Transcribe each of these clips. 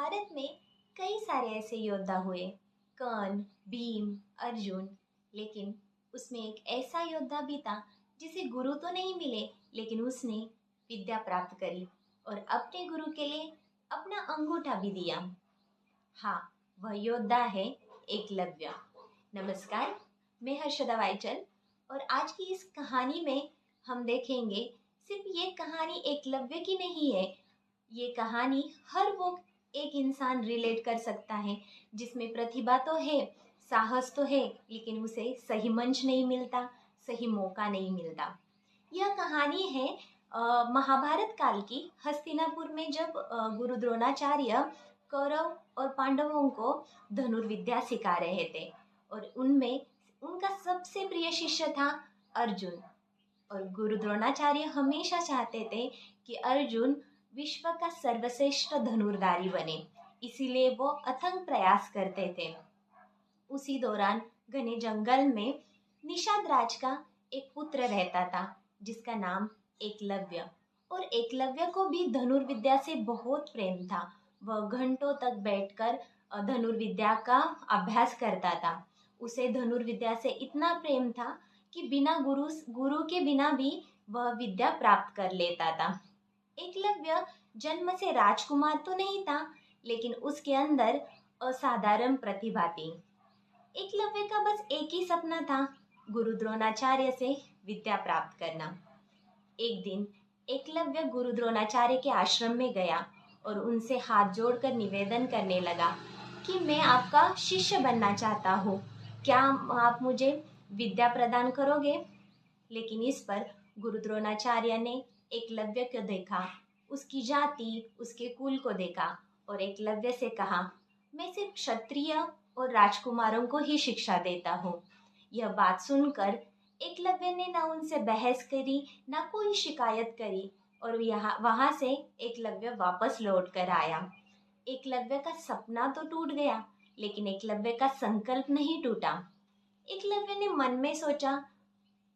महाभारत में कई सारे ऐसे योद्धा हुए, कर्ण, भीम, अर्जुन। लेकिन उसमें एक ऐसा योद्धा भी था जिसे गुरु तो नहीं मिले, लेकिन उसने विद्या प्राप्त करी और अपने गुरु के लिए अपना अंगूठा भी दिया। हाँ, वह योद्धा है एकलव्य। नमस्कार, मैं हर्षदा वाइचल और आज की इस कहानी में हम देखेंगे सिर्फ ये कहानी एकलव्य की नहीं है। ये कहानी हर वो एक इंसान रिलेट कर सकता है जिसमें प्रतिभा तो है, साहस तो है, लेकिन उसे सही मंच नहीं मिलता, सही मौका नहीं मिलता। यह कहानी है महाभारत काल की। हस्तिनापुर में जब गुरु द्रोणाचार्य कौरव और पांडवों को धनुर्विद्या सिखा रहे थे और उनमें उनका सबसे प्रिय शिष्य था अर्जुन। और गुरु द्रोणाचार्य हमेशा चाहते थे कि अर्जुन विश्व का सर्वश्रेष्ठ धनुर्धारी बने, इसीलिए वो अथक प्रयास करते थे। उसी दौरान घने जंगल में निषाद राज का एक पुत्र रहता था जिसका नाम एकलव्य। और एकलव्य को भी धनुर्विद्या से बहुत प्रेम था। वह घंटों तक बैठकर धनुर्विद्या का अभ्यास करता था। उसे धनुर्विद्या से इतना प्रेम था कि बिना गुरु के बिना भी वह विद्या प्राप्त कर लेता था। एकलव्य जन्म से राजकुमार तो नहीं था, लेकिन उसके अंदर असाधारण प्रतिभा थी। एकलव्य का बस एक ही सपना था, गुरु द्रोणाचार्य से विद्या प्राप्त करना। एक दिन एकलव्य गुरु द्रोणाचार्य के आश्रम में गया और उनसे हाथ जोड़कर निवेदन करने लगा कि मैं आपका शिष्य बनना चाहता हूँ, क्या आप मुझे विद्या प्रदान करोगे? लेकिन इस पर गुरु द्रोणाचार्य ने एकलव्य को देखा, उसकी जाति, उसके कुल को देखा और एकलव्य से कहा, मैं सिर्फ क्षत्रिय और राजकुमारों को ही शिक्षा देता हूँ। यह बात सुनकर एकलव्य ने ना उनसे बहस करी, ना कोई शिकायत करी और वहां से एकलव्य वापस लौट कर आया। एकलव्य का सपना तो टूट गया, लेकिन एकलव्य का संकल्प नहीं टूटा। एकलव्य ने मन में सोचा,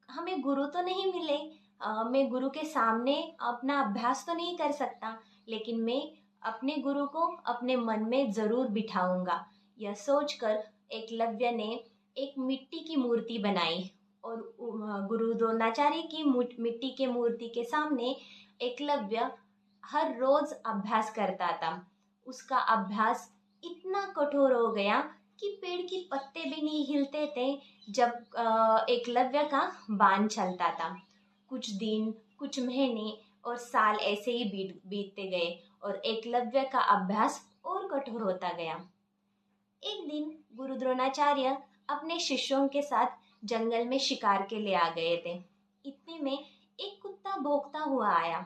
हमें गुरु तो नहीं मिले, मैं गुरु के सामने अपना अभ्यास तो नहीं कर सकता, लेकिन मैं अपने गुरु को अपने मन में जरूर बिठाऊंगा। यह सोचकर एकलव्य ने एक मिट्टी की मूर्ति बनाई और गुरु द्रोणाचार्य की मिट्टी के मूर्ति के सामने एकलव्य हर रोज अभ्यास करता था। उसका अभ्यास इतना कठोर हो गया कि पेड़ के पत्ते भी नहीं हिलते थे जब एकलव्य का बाण चलता था। कुछ दिन, कुछ महीने और साल ऐसे ही बीतते गए और एकलव्य का अभ्यास और कठोर होता गया। एक दिन गुरु द्रोणाचार्य अपने शिष्यों के साथ जंगल में शिकार के लिए आ गए थे। इतने में एक कुत्ता भौंकता हुआ आया।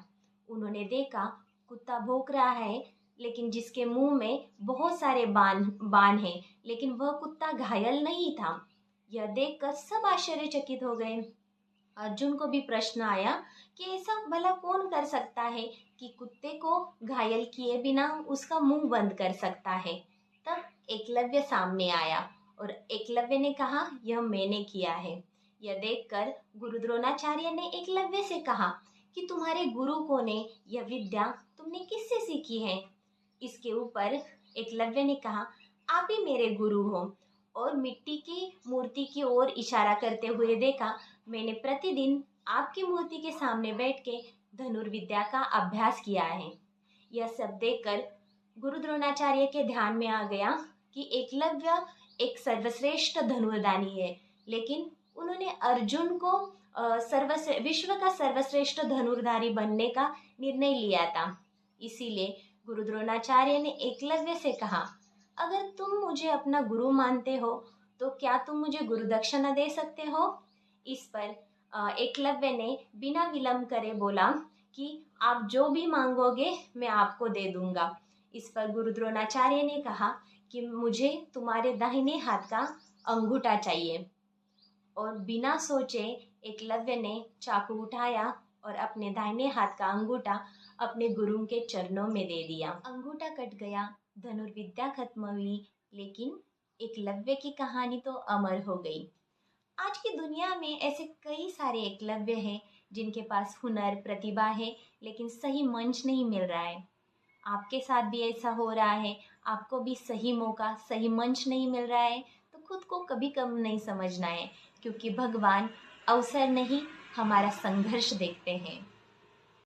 उन्होंने देखा कुत्ता भौंक रहा है, लेकिन जिसके मुंह में बहुत सारे बाण हैं, लेकिन वह कुत्ता घायल नहीं था। यह देखकर सब आश्चर्यचकित हो गए। अर्जुन को भी प्रश्न आया कि ऐसा भला कौन कर सकता है कि कुत्ते को घायल किए बिना उसका मुंह बंद कर सकता है। तब एकलव्य सामने आया और एकलव्य ने कहा, यह मैंने किया है। यह देखकर गुरु द्रोणाचार्य ने एकलव्य से कहा कि तुम्हारे गुरु को ने यह विद्या तुमने किससे सीखी है? इसके ऊपर एकलव्य ने कहा, आप ही मेरे गुरु हो। और मिट्टी की मूर्ति की ओर इशारा करते हुए देखा, मैंने प्रतिदिन आपकी मूर्ति के सामने बैठ के धनुर्विद्या का अभ्यास किया है। यह सब देखकर गुरु द्रोणाचार्य के ध्यान में आ गया कि एकलव्य एक सर्वश्रेष्ठ धनुर्धारी है, लेकिन उन्होंने अर्जुन को विश्व का सर्वश्रेष्ठ धनुर्धारी बनने का निर्णय लिया था। इसीलिए गुरु द्रोणाचार्य ने एकलव्य से कहा, अगर तुम मुझे अपना गुरु मानते हो तो क्या तुम मुझे गुरु दक्षिणा दे सकते हो? इस पर एकलव्य ने बिना विलंब करे बोला कि आप जो भी मांगोगे मैं आपको दे दूंगा। इस पर गुरु द्रोणाचार्य ने कहा कि मुझे तुम्हारे दाहिने हाथ का अंगूठा चाहिए। और बिना सोचे एकलव्य ने चाकू उठाया और अपने दाहिने हाथ का अंगूठा अपने गुरु के चरणों में दे दिया। अंगूठा कट गया, धनुर्विद्या खत्म हुई, लेकिन एकलव्य की कहानी तो अमर हो गई। आज की दुनिया में ऐसे कई सारे एकलव्य हैं जिनके पास हुनर, प्रतिभा है, लेकिन सही मंच नहीं मिल रहा है। आपके साथ भी ऐसा हो रहा है, आपको भी सही मौका, सही मंच नहीं मिल रहा है, तो खुद को कभी कम नहीं समझना है, क्योंकि भगवान अवसर नहीं, हमारा संघर्ष देखते हैं।